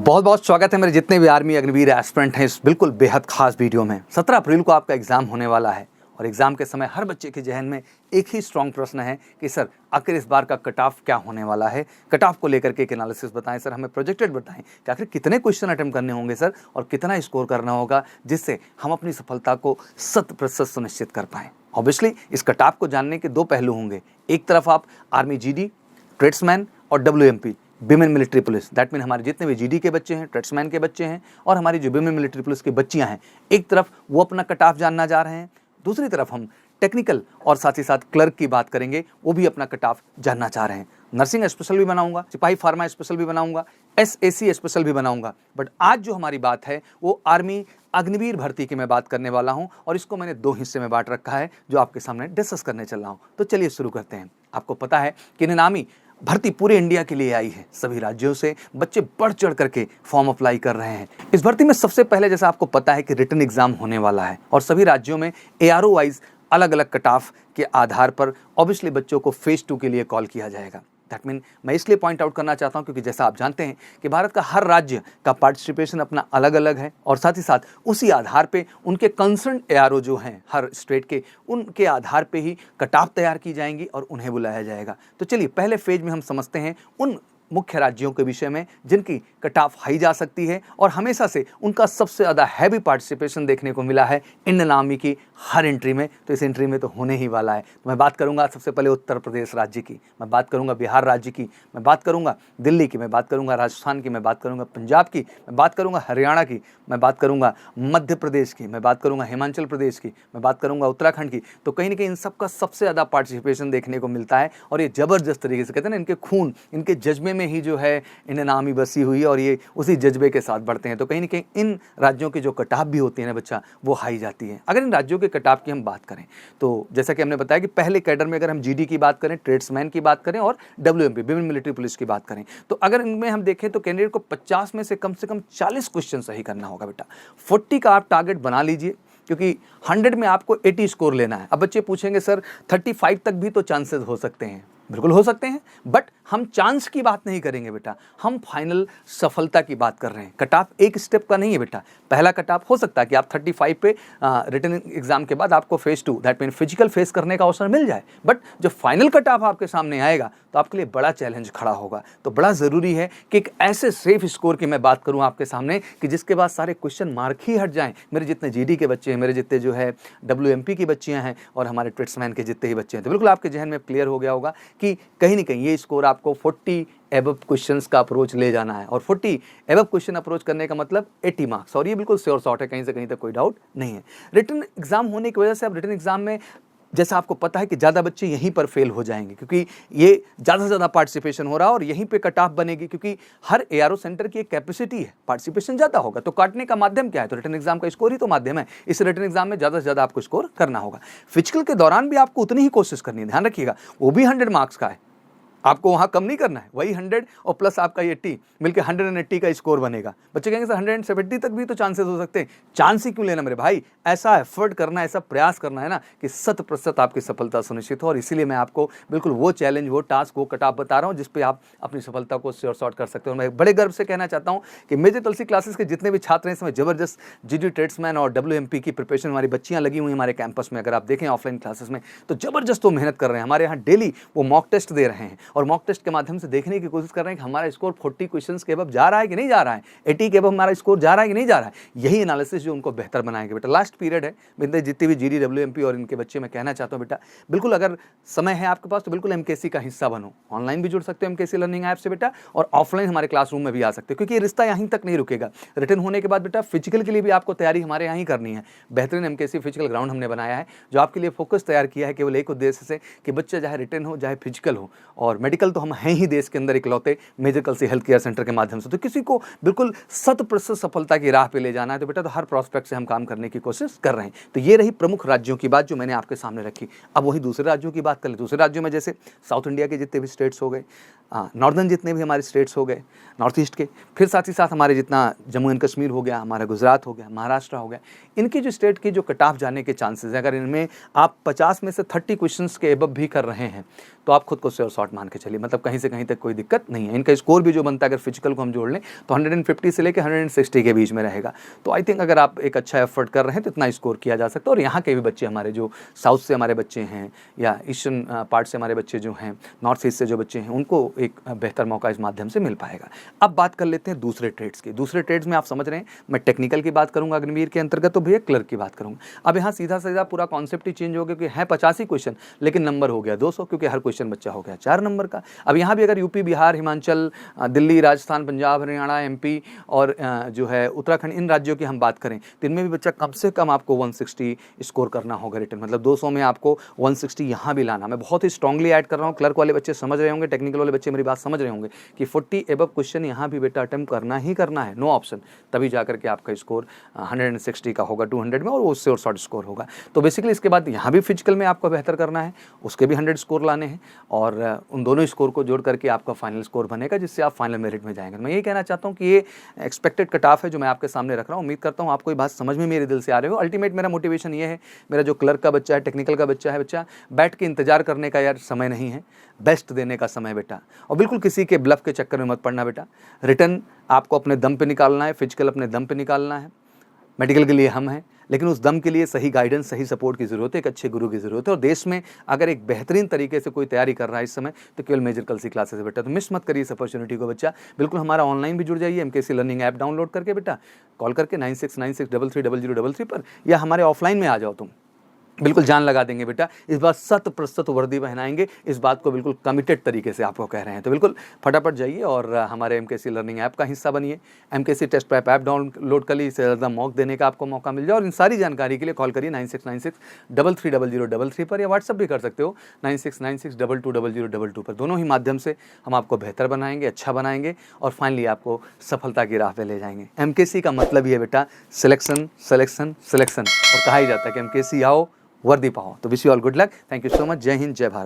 बहुत बहुत स्वागत है मेरे जितने भी आर्मी अग्निवीर एस्पिरेंट हैं इस बिल्कुल बेहद खास वीडियो में। 17 अप्रैल को आपका एग्जाम होने वाला है और एग्जाम के समय हर बच्चे के जहन में एक ही स्ट्रॉन्ग प्रश्न है कि सर आखिर इस बार का कट ऑफ क्या होने वाला है। कट ऑफ को लेकर के एक एनालिसिस बताएं सर, हमें प्रोजेक्टेड बताएं कि आखिर कितने क्वेश्चन अटेम्प्ट करने होंगे सर और कितना स्कोर करना होगा जिससे हम अपनी सफलता को 100% सुनिश्चित कर पाएं। ऑब्वियसली इस कट ऑफ को जानने के दो पहलू होंगे। एक तरफ आप आर्मी जीडी, ट्रेड्समैन और WMP women military police, that mean हमारे जितने भी जीडी के बच्चे हैं, ट्रेड्समैन के बच्चे हैं और हमारी जो विमेन मिलिट्री पुलिस की बच्चियां हैं, एक तरफ वो अपना कट ऑफ जानना जा रहे हैं, दूसरी तरफ हम टेक्निकल और साथ ही साथ क्लर्क की बात करेंगे, वो भी अपना कट ऑफ जानना चाह रहे हैं। नर्सिंग स्पेशल भी बनाऊंगा, सिपाही फार्मा स्पेशल भी बनाऊंगा, SAC स्पेशल भी बनाऊंगा, बट आज जो हमारी बात है वो आर्मी अग्निवीर भर्ती की मैं बात करने वाला हूं और इसको मैंने दो हिस्से में बांट रखा है जो आपके सामने डिस्कस करने चल रहा हूं। तो चलिए शुरू करते हैं। आपको पता है कि इनामी भर्ती पूरे इंडिया के लिए आई है। सभी राज्यों से बच्चे बढ़ चढ़ करके फॉर्म अप्लाई कर रहे हैं। इस भर्ती में सबसे पहले जैसा आपको पता है कि रिटन एग्जाम होने वाला है और सभी राज्यों में ARO वाइज अलग अलग कट ऑफ के आधार पर ऑब्वियसली बच्चों को फेज 2 के लिए कॉल किया जाएगा। दैट मीन मैं इसलिए पॉइंट आउट करना चाहता हूं क्योंकि जैसा आप जानते हैं कि भारत का हर राज्य का पार्टिसिपेशन अपना अलग अलग है और साथ ही साथ उसी आधार पे उनके कंसर्न ARO जो हैं हर स्टेट के, उनके आधार पे ही कट ऑफ तैयार की जाएंगी और उन्हें बुलाया जाएगा। तो चलिए पहले फेज में हम समझते हैं उन मुख्य राज्यों के विषय में जिनकी कट ऑफ हाई जा सकती है और हमेशा से उनका सबसे ज़्यादा हैवी पार्टिसिपेशन देखने को मिला है इंडियन आर्मी की हर एंट्री में। तो इस एंट्री में तो होने ही वाला है। तो मैं बात करूंगा सबसे पहले उत्तर प्रदेश राज्य की, मैं बात करूंगा बिहार राज्य की, मैं बात करूंगा दिल्ली की, मैं बात करूंगा राजस्थान की, मैं बात करूंगा पंजाब की, मैं बात करूंगा हरियाणा की, मैं बात करूंगा मध्य प्रदेश की, मैं बात करूंगा हिमाचल प्रदेश की, मैं बात करूंगा उत्तराखंड की। तो कहीं ना कहीं इन सबका सबसे ज़्यादा पार्टिसिपेशन देखने को मिलता है और ये ज़बरदस्त तरीके से कहते हैं ना, इनके खून, इनके जज्बे में ही जो है इंडियन आर्मी बसी हुई है और ये उसी जज्बे के साथ बढ़ते हैं। तो कहीं ना कहीं इन राज्यों की जो कट ऑफ भी होती है ना बच्चा, वो हाई जाती है। अगर इन राज्यों के कट ऑफ की हम बात करें तो जैसा कि हमने बताया कि पहले कैडर में अगर हम GD की बात करें, ट्रेड्समैन की बात करें और WMP विमेन मिलिट्री पुलिस की बात करें, तो अगर इनमें हम देखें तो कैंडिडेट को 50 में से कम 40 क्वेश्चन सही करना होगा बेटा। 40 का आप टारगेट बना लीजिए क्योंकि 100 में आपको 80 स्कोर लेना है। अब बच्चे पूछेंगे सर 35 तक भी तो चांसेस हो सकते हैं। बिल्कुल हो सकते हैं, बट हम चांस की बात नहीं करेंगे बेटा, हम फाइनल सफलता की बात कर रहे हैं। कट ऑफ एक स्टेप का नहीं है बेटा। पहला कट ऑफ हो सकता है कि आप 35 पे रिटन एग्जाम के बाद आपको phase 2 that mean physical face करने का अवसर मिल जाए, बट जो फाइनल कट ऑफ आपके सामने आएगा तो आपके लिए बड़ा चैलेंज खड़ा होगा। तो बड़ा ज़रूरी है कि एक ऐसे सेफ स्कोर की मैं बात करूँ आपके सामने कि जिसके बाद सारे क्वेश्चन मार्क ही हट जाएँ। मेरे जितने GD के बच्चे हैं, मेरे जितने जो है WMP की बच्चियाँ हैं और हमारे ट्रेड्समैन के जितने ही बच्चे हैं, तो बिल्कुल आपके जहन में क्लियर हो गया होगा कि कहीं ना कहीं ये स्कोर आपको 40 एबव क्वेश्चंस का अप्रोच ले जाना है और 40 एबव क्वेश्चन अप्रोच करने का मतलब 80 मार्क्स, और ये बिल्कुल श्योर शॉट है, कहीं से कहीं तक कोई डाउट नहीं है। रिटन एग्जाम होने की वजह से अब रिटन एग्जाम में जैसा आपको पता है कि ज़्यादा बच्चे यहीं पर फेल हो जाएंगे क्योंकि ये ज़्यादा से ज़्यादा पार्टिसिपेशन हो रहा है और यहीं पे कट ऑफ बनेगी क्योंकि हर ARO सेंटर की एक कैपेसिटी है, पार्टिसिपेशन ज़्यादा होगा। तो काटने का माध्यम क्या है? तो रिटन एग्जाम का स्कोर ही तो माध्यम है। इस रिटन एग्जाम में ज़्यादा से ज़्यादा आपको स्कोर करना होगा। फिजिकल के दौरान भी आपको उतनी ही कोशिश करनी है, ध्यान रखिएगा, वो भी 100 मार्क्स का है, आपको वहाँ कम नहीं करना है, वही 100 और प्लस आपका 80 मिलकर 180 का स्कोर बनेगा। बच्चे कहेंगे सर 170 तक भी तो चांसेस हो सकते हैं। चांस ही क्यों लेना मेरे भाई, ऐसा एफर्ट करना, ऐसा प्रयास करना है ना कि 100% आपकी सफलता सुनिश्चित हो। और इसीलिए मैं आपको बिल्कुल वो चैलेंज, वो टास्क, वो कट ऑफ बता रहा हूँ जिस पे आप अपनी सफलता को श्योर शॉर्ट कर सकते हो। मैं बड़े गर्व से कहना चाहता हूँ कि मेजर तुलसी क्लासेस के जितने भी छात्र हैं इसमें जबरदस्त GD, ट्रेड्समैन और WMP की प्रिपरेशन हमारी बच्चियाँ लगी हुई हमारे कैंपस में। अगर आप देखें ऑफलाइन क्लासेस में तो जबरदस्त वो मेहनत कर रहे हैं। हमारे यहाँ डेली वो मॉक टेस्ट दे रहे हैं और मॉक टेस्ट के माध्यम से देखने की कोशिश कर रहे हैं कि हमारा स्कोर 40 क्वेश्चंस के अबव जा रहा है कि नहीं जा रहा है, 80 के अबव हमारा स्कोर जा रहा है कि नहीं जा रहा है। यही एनालिसिस जो उनको बेहतर बनाएंगे बेटा। लास्ट पीरियड है, बिंदे जितने भी GD, WMP और इनके बच्चे मैं कहना चाहता हूँ बेटा, बिल्कुल अगर समय है आपके पास तो बिल्कुल MKC का हिस्सा बनो। ऑनलाइन भी जुड़ सकते हो MKC लर्निंग ऐप से बेटा और ऑफलाइन हमारे क्लासरूम में भी आ सकते हो क्योंकि ये रिश्ता यहीं तक नहीं रुकेगा। रिटर्न होने के बाद बेटा फिजिकल के लिए भी आपको तैयारी हमारे यहाँ ही करनी है। बेहतरीन MKC फिजिकल ग्राउंड हमने बनाया है जो आपके लिए फोकस तैयार किया है केवल एक उद्देश्य से कि बच्चा चाहे रिटर्न हो चाहे फिजिकल हो, और मेडिकल तो हम हैं ही देश के अंदर इकलौते मेजर तुलसी हेल्थ केयर सेंटर के माध्यम से। तो किसी को बिल्कुल 100% सफलता की राह पे ले जाना है तो बेटा तो हर प्रोस्पेक्ट से हम काम करने की कोशिश कर रहे हैं। तो ये रही प्रमुख राज्यों की बात जो मैंने आपके सामने रखी। अब वही दूसरे राज्यों की बात कर ले। दूसरे राज्यों में जैसे साउथ इंडिया के जितने भी स्टेट्स हो गए, नॉर्दर्न जितने भी हमारे स्टेट्स हो गए, नॉर्थ ईस्ट के, फिर साथ ही साथ हमारे जितना जम्मू एंड कश्मीर हो गया, हमारा गुजरात हो गया, महाराष्ट्र हो गया, इनकी जो स्टेट की जो कट ऑफ जाने के चांसेस हैं, अगर इनमें आप 50 में से 30 क्वेश्चंस के एबव भी कर रहे हैं तो आप खुद को श्योर शॉट मान के चलिए, मतलब कहीं से कहीं तक कोई दिक्कत नहीं है। इनका स्कोर भी जो बनता है अगर फिजिकल को हम जोड़ लें तो 150 से लेकर 160 के बीच में रहेगा। तो आई थिंक अगर आप एक अच्छा एफर्ट कर रहे हैं तो इतना स्कोर किया जा सकता है। और यहाँ के भी बच्चे हमारे जो साउथ से हमारे बच्चे हैं या ईस्टर्न पार्ट से हमारे बच्चे जो हैं, नॉर्थ ईस्ट से जो बच्चे हैं, उनको एक बेहतर मौका इस माध्यम से मिल पाएगा। अब बात कर लेते हैं दूसरे ट्रेड्स की। दूसरे ट्रेड्स में आप समझ रहे हैं मैं टेक्निकल की बात करूंगा अग्निवीर के अंतर्गत, तो भैया क्लर्क की बात करूंगा। अब यहाँ सीधा सीधा पूरा कॉन्सेप्ट ही चेंज हो गया कि है 85 क्वेश्चन लेकिन नंबर हो गया 200, क्योंकि हर क्वेश्चन बच्चा हो गया 4 नंबर का। अब यहाँ भी अगर यूपी, बिहार, हिमाचल, दिल्ली, राजस्थान, पंजाब, हरियाणा, एमपी और जो है उत्तराखंड, इन राज्यों की हम बात करें तो इनमें भी बच्चा कम से कम आपको 160 स्कोर करना होगा रिटर्न, मतलब 200 में आपको 160 यहाँ भी लाना। मैं बहुत ही स्ट्रांगली ऐड कर रहा हूँ। क्लर्क वाले बच्चे समझ रहे होंगे, टेक्निकल वाले बच्चे मेरी बात समझ रहे होंगे कि 40 एबव क्वेश्चन यहाँ भी बेटा अटेम्प्ट करना ही करना है, नो ऑप्शन। तभी जाकर के आपका स्कोर 160 का होगा 200 में, और उससे और शॉर्ट स्कोर होगा। तो बेसिकली इसके बाद यहाँ भी फिजिकल में आपको बेहतर करना है, उसके भी 100 स्कोर लाने हैं, और उन दोनों स्कोर को जोड़ करके आपका फाइनल स्कोर बनेगा, जिससे आप फाइनल मेरिट में जाएंगे। मैं यही कहना चाहता हूँ कि ये एक्सपेक्टेड कट ऑफ है जो मैं आपके सामने रख रहा हूँ। उम्मीद करता हूँ आपको ये बात समझ में मेरे दिल से आ रहे हो। अल्टीमेट मेरा मोटिवेशन ये है, मेरा जो क्लर्क का बच्चा है, टेक्निकल का बच्चा है, बच्चा बैठ के इंतजार करने का यार समय नहीं है, बेस्ट देने का समय बेटा। और बिल्कुल किसी के ब्लफ के चक्कर में मत पड़ना बेटा। रिटर्न आपको अपने दम पे निकालना है, फिजिकल अपने दम पे निकालना है। मेडिकल के लिए हम हैं, लेकिन उस दम के लिए सही गाइडेंस, सही सपोर्ट की ज़रूरत है, एक अच्छे गुरु की ज़रूरत है। और देश में अगर एक बेहतरीन तरीके से कोई तैयारी कर रहा है इस समय तो केवल मेजर कलसी क्लासेस है बेटा। तो मिस मत करिए इस अपॉर्चुनिटी को बच्चा। बिल्कुल हमारा ऑनलाइन भी जुड़ जाइए, एमकेसी लर्निंग ऐप डाउनलोड करके बेटा, कॉल करके 9696330033 पर, या हमारे ऑफलाइन में आ जाओ तुम, बिल्कुल जान लगा देंगे बेटा। इस बार 100% वर्दी पहनाएंगे, इस बात को बिल्कुल कमिटेड तरीके से आपको कह रहे हैं। तो बिल्कुल फटाफट जाइए और हमारे एमकेसी लर्निंग ऐप का हिस्सा बनिए। MKC test prep app download कर लीजिए, इससे ज़्यादा मॉक देने का आपको मौका मिल जाए। और इन सारी जानकारी के लिए कॉल करिए 9696330033 पर, या व्हाट्सअप भी कर सकते हो 9696220022 पर। दोनों ही माध्यम से हम आपको बेहतर बनाएंगे, अच्छा बनाएंगे, और फाइनली आपको सफलता की राह पे ले जाएंगे। एमकेसी का मतलब ही है बेटा सिलेक्शन, सिलेक्शन, सिलेक्शन। और कहा ही जाता है कि एमकेसी आओ वर्दी पाओ। तो wish you all good luck. Thank you so much. जय हिंद, जय भारत।